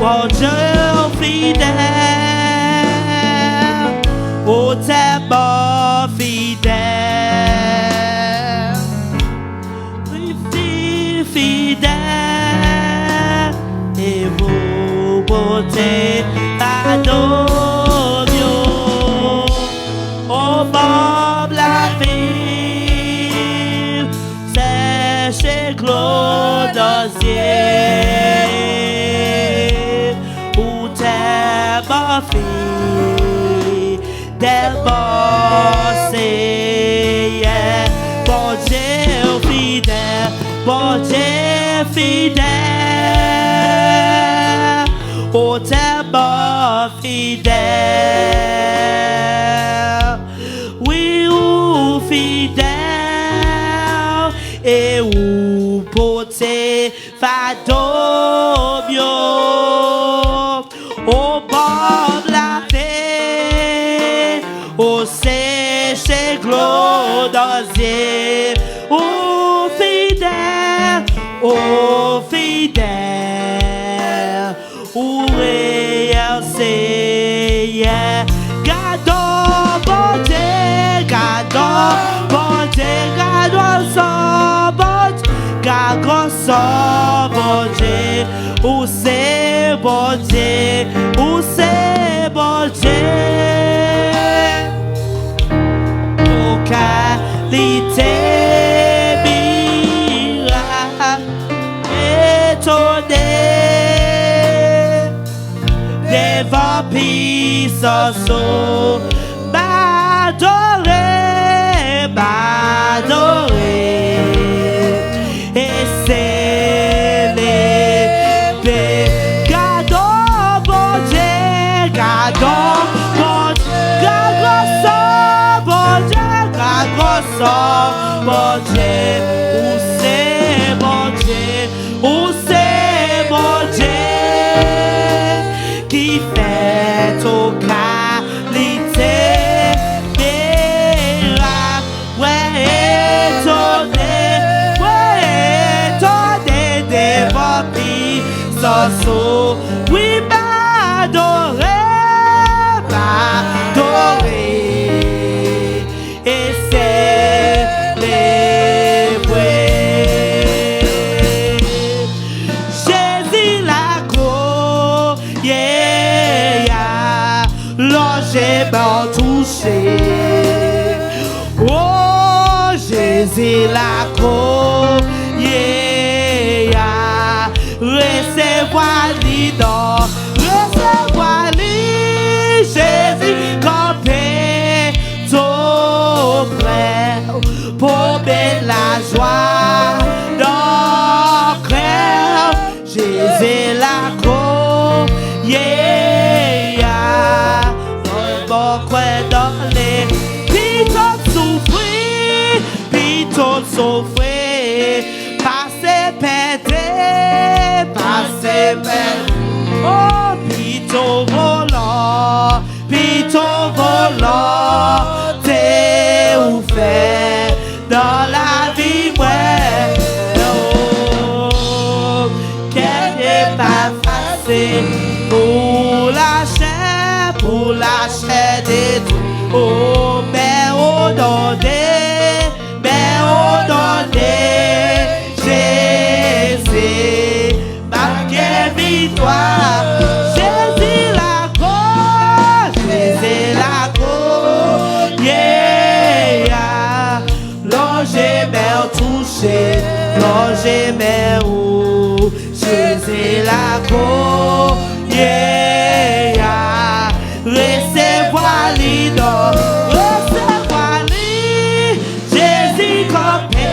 Bon Dieu fidèle, oh t'es bon fidèle, oui fidèle, et vous beauté pardon, oh Bob la vie, c'est chez Claude Osier. Del bossé, yeah. Bon Dieu fidèle, bon Dieu fidèle, oh t'es bon fidèle, oui ou fidèle, et ou poté fado bio, oh Bob la paix, oh c'est chez Claude Osier, oh fidèle, oh réel c'est, yeah. Gardons bon Dieu, gardons bon Dieu, gardons son bon Dieu, gardons son bon Dieu, où c'est bon Dieu, où c'est bon Dieu, oh qualité miracle, étonné, des vampires sont m'adorer, m'adorer, et célébrer. Gardons bon Dieu, gardons bon Dieu, gardons son bon Dieu, gardons son bon Dieu, où c'est bon Dieu, où c'est bon Dieu, qui fait aux qualités miracles, ouais étonné des vampires sans oui m'adorer, et célébrer. Jésus la croix, yeah, l'ange m'a touché. Oh, Jésus la croix, yeah, recevoir l'idole, recevoir l'idole, Jésus campé, tout près, pour mettre la joie dans le cœur, Jésus la croix, yeah, bon quoi dans les pitons souffrir, passer pété, oh piton volant, t'es ou fait dans la vie, ouais, oh, qu'elle n'est pas facile pour la chair des tout, oh, mais au donné, Jésus, marqué victoire, Jésus la croix, yeah, l'ange m'a touché, l'ange m'a où, Jésus la croix, yeah, recevoir l'idole, Jésus campé,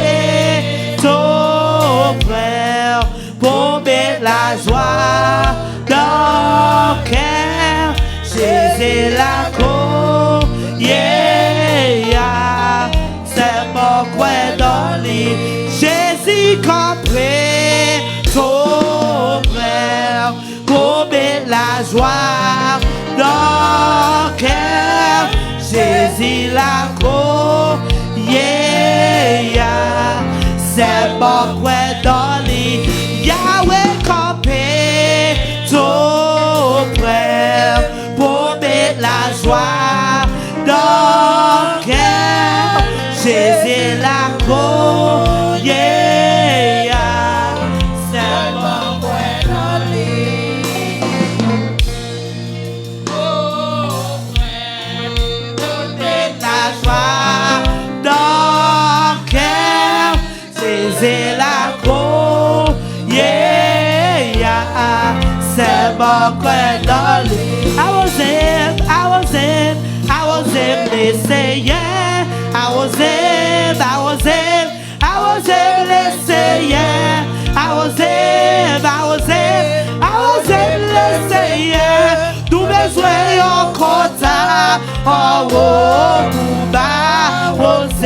ton frère, pour mettre la joie dans le cœur, Jésus la croix, yeah, c'est mon coin dans l'île, Jésus campé, ton frère, pour mettre la joie dans le cœur, Jésus la croix, yeah, c'est mon coin dans l'île, Yahweh campé, ton more dolly. I was him, they say yeah. I was him, they say yeah. I was him, they say yeah. Do besoin encore ta, oh Kuba. I was him,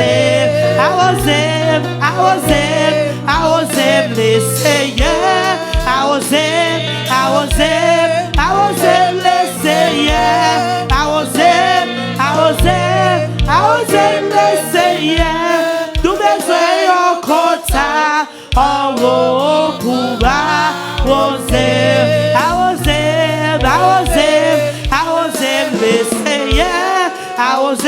they say yeah. I was him, they say yeah. I was him, they say yeah. Do besoin encore ta, oh Kuba. I was him, they say yeah. I was him,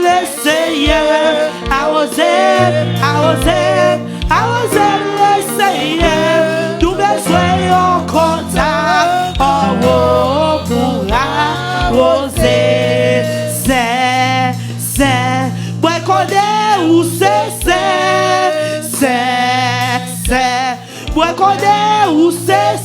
they say yeah. I was him, they say yeah. Do besoin encore ta, oh pourra oser. C'est, ouais connaît où c'est, ouais connaît où c'est,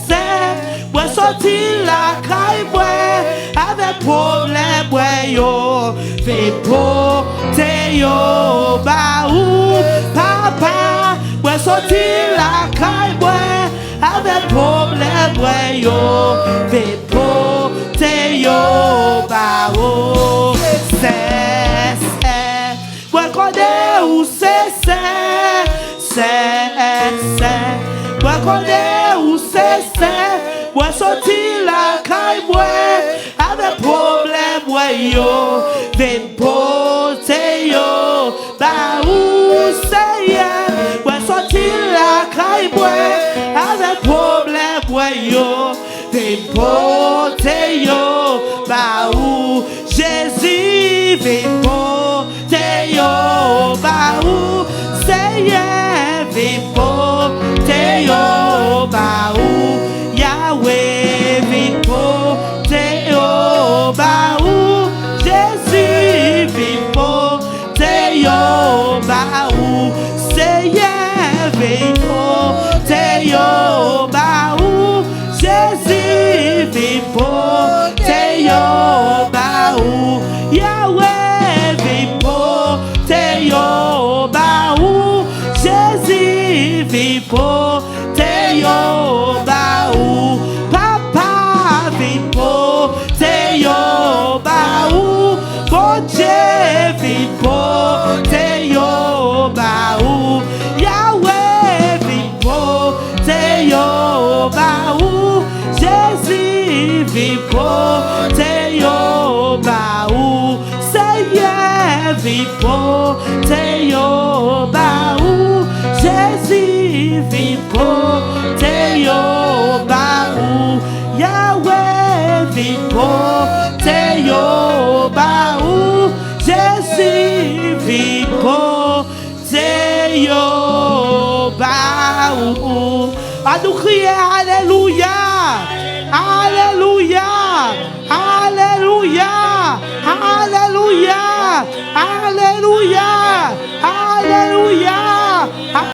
ouais sortir la caille, ouais, avec problème, ouais yo, fait poter yo, bah ou, papa, ouais sortir la caille, ouais, avec problème, ouais yo, fait poter yo, bah ou, c'est, ouais connaît où c'est, ouais connaît où c'est, ouais sortir la caille, ouais, avec problème, ouais yo, vem poter yo, bah où c'est, ouais sortir la caille, ouais, avec problème, ouais yo, vem poter yo, bah où Jésus, vem poter yo, bah où c'est, vem poter yo, bah où Yahweh, vem poter yo, bah où Jésus, vem poter yo, bah où Seigneur, vem poter yo, bah où Jésus, vem poter yo, bah où Yahweh, vem poter yo, bah où Jésus, vem poter yo, bah où Papa, vem poter yo, bah où bon Dieu, vem poter yo, bah où Yahweh, vem poter yo, bah où Jésus, vem poter yo, bah où Seigneur, vem poter yo, bah où Jésus, vem poter yo, bah où Yahweh, vem poter yo, bah où Jésus, vem poter yo, bah où. À nous crier Alléluia, Alléluia, Alléluia, Alléluia, Alléluia, Alléluia.